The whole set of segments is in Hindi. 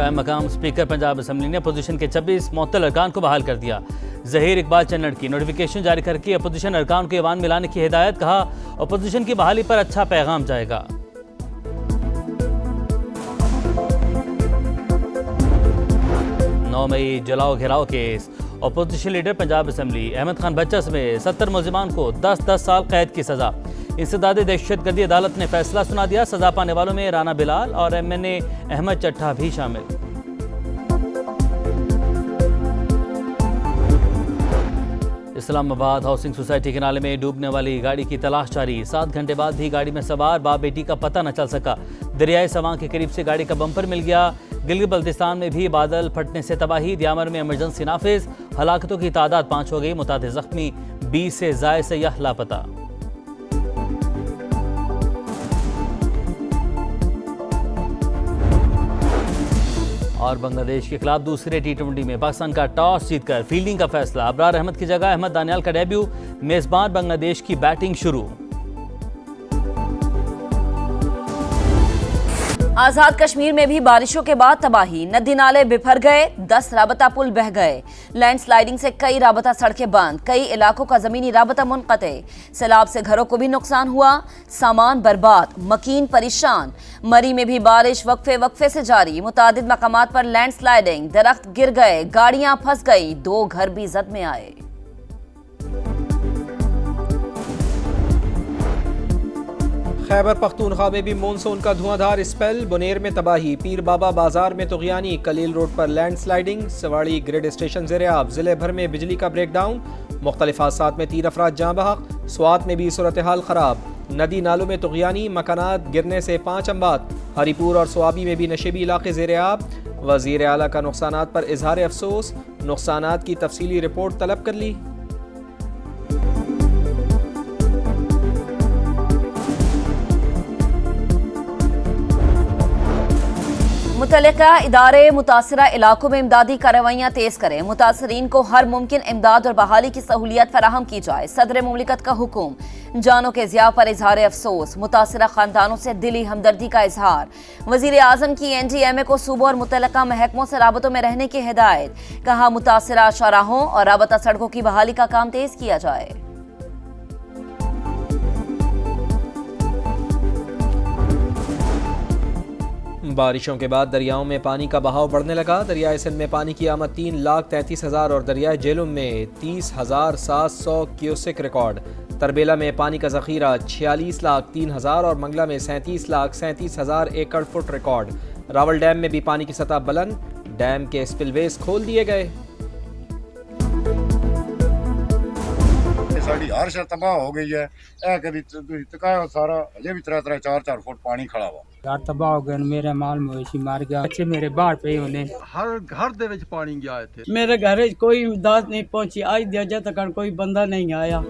कायम मकाम स्पीकर पंजाब असम्बली ने अपोजिशन के 26 मुअत्तल अरकान को बहाल कर दिया। ज़हीर इकबाल चन्नड़ की नोटिफिकेशन जारी करके अपोजिशन अरकान को ईवान में लाने की हिदायत। कहा अपोजिशन की बहाली पर अच्छा पैगाम जाएगा। 9 मई जलाओ घेराव case. Opposition leader Punjab assembly Ahmad Khan बच्चा समेत 70 मुलजिमान को 10-10 साल कैद की सजा। इंसदाद दहशतगर्दी अदालत ने फैसला सुना दिया। सजा पाने वालों में राना बिलाल और MNA अहमद चट्ठा भी शामिल। इस्लामाबाद हाउसिंग सोसाइटी के नाले में डूबने वाली गाड़ी की तलाश जारी। 7 घंटे बाद भी गाड़ी में सवार बाप बेटी का पता न चल सका। दरियाए सवां के करीब से गाड़ी का बम्पर मिल गया। गिलगित बल्तिस्तान में भी बादल फटने से तबाही। दियामर में इमरजेंसी नाफिज। हलाकतों की तादाद 5 हो गई। मुतादिद जख्मी 20 से ज़ायद सयाह लापता। और बांग्लादेश के खिलाफ दूसरे T20 में पाकिस्तान का टॉस जीतकर फील्डिंग का फैसला। अबरार अहमद की जगह अहमद दानियाल का डेब्यू। मेजबान बांग्लादेश की बैटिंग शुरू। आजाद कश्मीर में भी बारिशों के बाद तबाही। नदी नाले बिफर गए। 10 राबता पुल बह गए। लैंडस्लाइडिंग से कई राबता सड़कें बंद। कई इलाकों का जमीनी राबता मुनक़ते। सैलाब से घरों को भी नुकसान हुआ। सामान बर्बाद। मकीन परेशान। मरी में भी बारिश वक्फे से जारी। मुतादिद मकामात पर लैंडस्लाइडिंग। दरख्त गिर गए। गाड़ियां फंस गई। 2 घर भी जद में आए। खैबर पख्तूनख्वा में भी मानसून का धुआंधार स्पेल। बुनेर में तबाही। पीर बाबा बाजार में तुग़यानी। कलील रोड पर लैंडस्लाइडिंग। सवाड़ी ग्रिड स्टेशन ज़ेर-ए-आब। ज़िले भर में बिजली का ब्रेकडाउन। मुख्तलिफ हादसात में 3 अफराद जाँ बहक। स्वात में भी सूरत हाल ख़राब। नदी नालों में तुग़यानी। मकानात गिरने से 5 अम्बात। हरीपुर और स्वाबी में भी नशेबी इलाके ज़ेर-ए-आब। वज़ीर आला का नुकसानात पर इजहार अफसोस। नुकसानात की तफसीली रिपोर्ट तलब कर ली। मुतल्लिका इदारे मुतासरा इलाकों में इमदादी कार्रवाइयाँ तेज करें। मुतासरीन को हर मुमकिन इमदाद और बहाली की सहूलियत फराहम की जाए। सदर मुमलिकत का हुक्म। जानों के ज़िया पर इजहार अफसोस। मुतासरा खानदानों से दिली हमदर्दी का इजहार। वज़ीर आज़म की NDMA को सूबों और मुतल्लिका महकमों से राबतों में रहने की हिदायत। कहा मुतासरा शाहराहों और राबता सड़कों की बहाली का काम तेज किया जाए। बारिशों के बाद दरियाओं में पानी का बहाव बढ़ने लगा। दरियाए सिंध में पानी की आमद 3,33,000 और दरियाए झेलम में 30,700 क्यूसेक रिकॉर्ड। तरबेला में पानी का ज़ख़ीरा 46,03,000 और मंगला में 37,37,000 एकड़ फुट रिकॉर्ड। रावल डैम में भी पानी की सतह बुलंद। डैम के स्पिलवेज खोल दिए गए। साड़ी हर शर तबाह हो गई है। कभी तकाया सारा अजे भी 3-3 4-4 फुट पानी खड़ा हुआ। यार तबाह हो गए। मेरे माल मवेशी मार गया। बच्चे मेरे बाहर पे होने हर घर दे विच पानी गया थे। मेरे घर कोई इमदाद नहीं पहुंची। आज दिया तक कोई बंदा नहीं आया।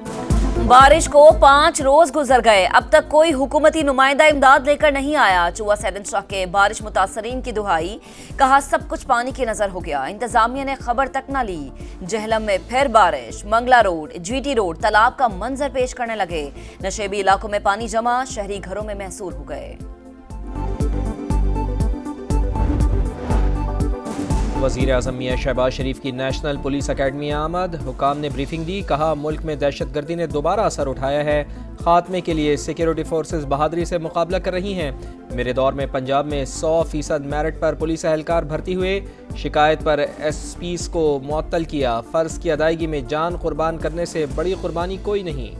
बारिश को 5 रोज गुजर गए। अब तक कोई हुकूमती नुमाइंदा इमदाद लेकर नहीं आया। चुआ सैदन शाह के बारिश मुतासरीन की दुहाई। कहा सब कुछ पानी की नजर हो गया। इंतजामिया ने खबर तक न ली। जहलम में फिर बारिश। मंगला रोड GT रोड तालाब का मंजर पेश करने लगे। नशेबी इलाकों में पानी जमा। शहरी घरों में महसूर हो गए। वज़ीर आज़म मियां शहबाज शरीफ की नेशनल पुलिस अकेडमी आमद। हुकाम ने ब्रीफिंग दी। कहा मुल्क में दहशतगर्दी ने दोबारा असर उठाया है। खात्मे के लिए सिक्योरिटी फोर्सेस बहादुरी से मुकाबला कर रही हैं। मेरे दौर में पंजाब में 100% मेरिट पर पुलिस एहलकार भर्ती हुए। शिकायत पर SPs को मुअत्तल किया। फ़र्ज की अदायगी में जान कुर्बान करने से बड़ी कुर्बानी कोई नहीं।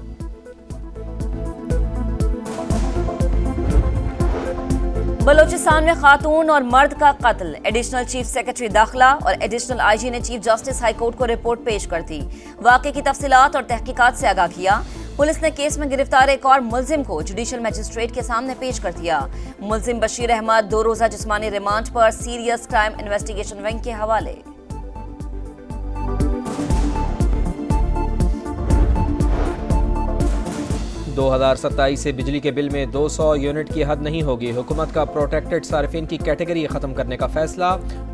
बलोचिस्तान में खातून और मर्द का कत्ल। एडिशनल चीफ सेक्रेटरी दाखिला और एडिशनल IG ने चीफ जस्टिस हाई कोर्ट को रिपोर्ट पेश कर दी। वाक़े की तफसीलात और तहकीकात से आगाह किया। पुलिस ने केस में गिरफ्तार एक और मुल्जिम को जुडिशल मजिस्ट्रेट के सामने पेश कर दिया। मुल्जिम बशीर अहमद 2 रोज़ा जिस्मानी रिमांड पर सीरियस क्राइम इन्वेस्टिगेशन विंग के हवाले। 2027 से बिजली के बिल में 200 यूनिट की हद नहीं होगी। हुकूमत का प्रोटेक्टेड सार्फिन की कैटेगरी ख़त्म करने का फैसला।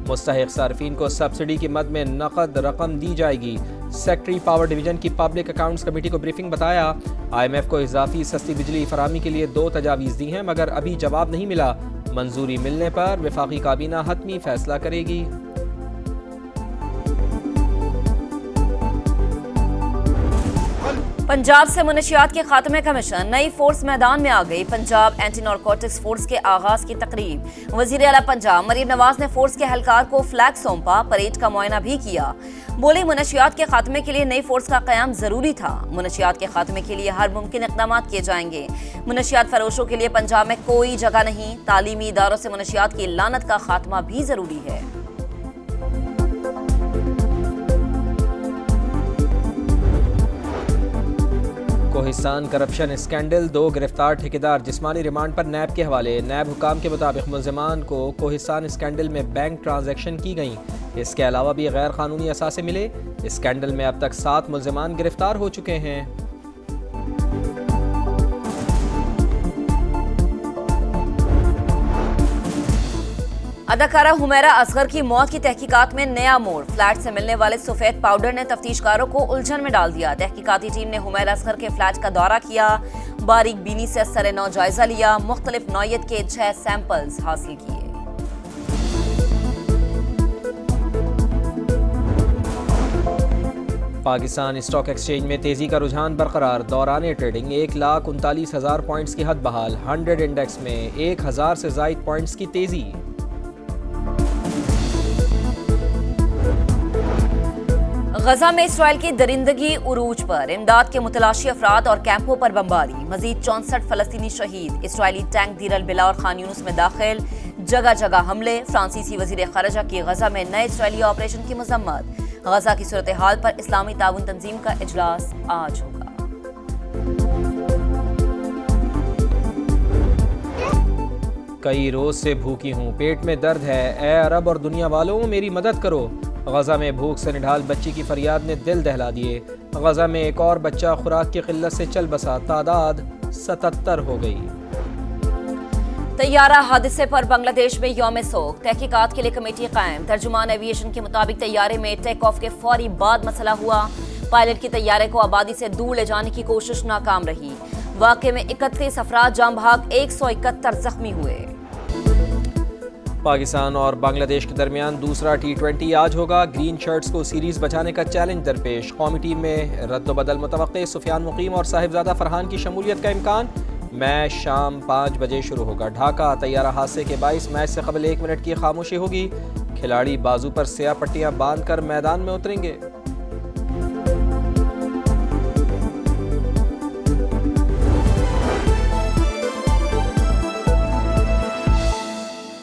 मुस्तहिक सार्फिन को सब्सिडी की मद में नकद रकम दी जाएगी। सेक्रेटरी पावर डिवीजन की पब्लिक अकाउंट्स कमेटी को ब्रीफिंग बताया। IMF को इजाफी सस्ती बिजली फराहमी के लिए 2 तजावीज़ दी हैं मगर अभी जवाब नहीं मिला। मंजूरी मिलने पर वफाकी काबीना हतमी फैसला करेगी। पंजाब से मुनशियात के खात्मे का मिशन, नई फोर्स मैदान में आ गई। पंजाब एंटी नारकोटिक्स फोर्स के आगाज की तकरीब। वजीर आला पंजाब मरीम नवाज ने फोर्स के एहलकार को फ्लैग सौंपा, परेड का मुआयना भी किया। बोली मुनशियात के खात्मे के लिए नई फोर्स का कयाम जरूरी था। मुनशियात के खात्मे के लिए हर मुमकिन इक़दाम किए जाएंगे। मुनशियात फरोशों के लिए पंजाब में कोई जगह नहीं। तालीमी इदारों से मुनशियात की लानत का खात्मा भी जरूरी है। कोहिस्तान करप्शन स्कैंडल, 2 गिरफ्तार ठेकेदार जिस्मानी रिमांड पर नैब के हवाले। नैब हुकाम के मुताबिक मुल्ज़िमान को कोहिस्तान स्कैंडल में बैंक ट्रांजैक्शन की गई। इसके अलावा भी गैर कानूनी असासे मिले। स्कैंडल में अब तक 7 मुल्ज़िमान गिरफ्तार हो चुके हैं। अदाकारा हुमैरा असगर की मौत की तहकीकात में नया मोड़। फ्लैट से मिलने वाले सफेद पाउडर ने तफ्तीशकारों को उलझन में डाल दिया। तहकीकाती टीम ने हुमैरा असगर के फ्लैट का दौरा किया, बारीक बीनी से असर नौ जायजा लिया, मुख्तलिफ नौयत के 6 सैंपल्स हासिल किए। पाकिस्तान स्टॉक एक्सचेंज में तेजी का रुझान बरकरार। दौरान ट्रेडिंग 1,39,000 पॉइंट्स की हद बहाल। 100 इंडेक्स में 1000 से ज़ायद पॉइंट्स की तेजी। गजा में इसराइल की दरिंदगी उरूज पर। इमदाद के मुतलाशी अफराद और कैंपों पर बमबारी। मजीद 64 फलस्तीनी शहीद। इसराइली टैंक दीर अल बिला और खान यूनुस में दाखिल। जगह जगह हमले। फ्रांसीसी वजीर खारजा की गजा में नए इसराइली ऑपरेशन की मजम्मत। गजा की सूरत हाल पर इस्लामी ताउन तंजीम का इजलास आज होगा। कई रोज से भूखी हूँ, पेट में दर्द है, ए अरब और दुनिया वालों मेरी मदद करो। गजा में भूख से निढाल बच्ची की फरियाद ने दिल दहला दिए। गजा में एक और बच्चा खुराक की किल्लत से चल बसा, तादाद 77 हो गई। तैयारा हादसे पर बांग्लादेश में यौम सोग। तहकीकात के लिए कमेटी कायम। तर्जुमान एविएशन के मुताबिक तैयारे में टेक ऑफ के फौरी बाद मसला हुआ। पायलट की तैयारे को आबादी से दूर ले जाने की कोशिश नाकाम रही। वाक़े में 31 अफराद जाम भाग, 171 जख्मी हुए। पाकिस्तान और बांग्लादेश के दरमियान दूसरा T20 आज होगा। ग्रीन शर्ट्स को सीरीज बचाने का चैलेंज दरपेश। कौमी टीम में रद्द-बदल मुतवक्के। सुफियान मुकीम और साहिबजादा फरहान की शमूलियत का इम्कान। मैच शाम 5 बजे शुरू होगा। ढाका तैयारा हादसे के 22 मैच से कबल 1 मिनट की खामोशी होगी। खिलाड़ी बाजू पर स्याह पट्टियां बांधकर मैदान में उतरेंगे।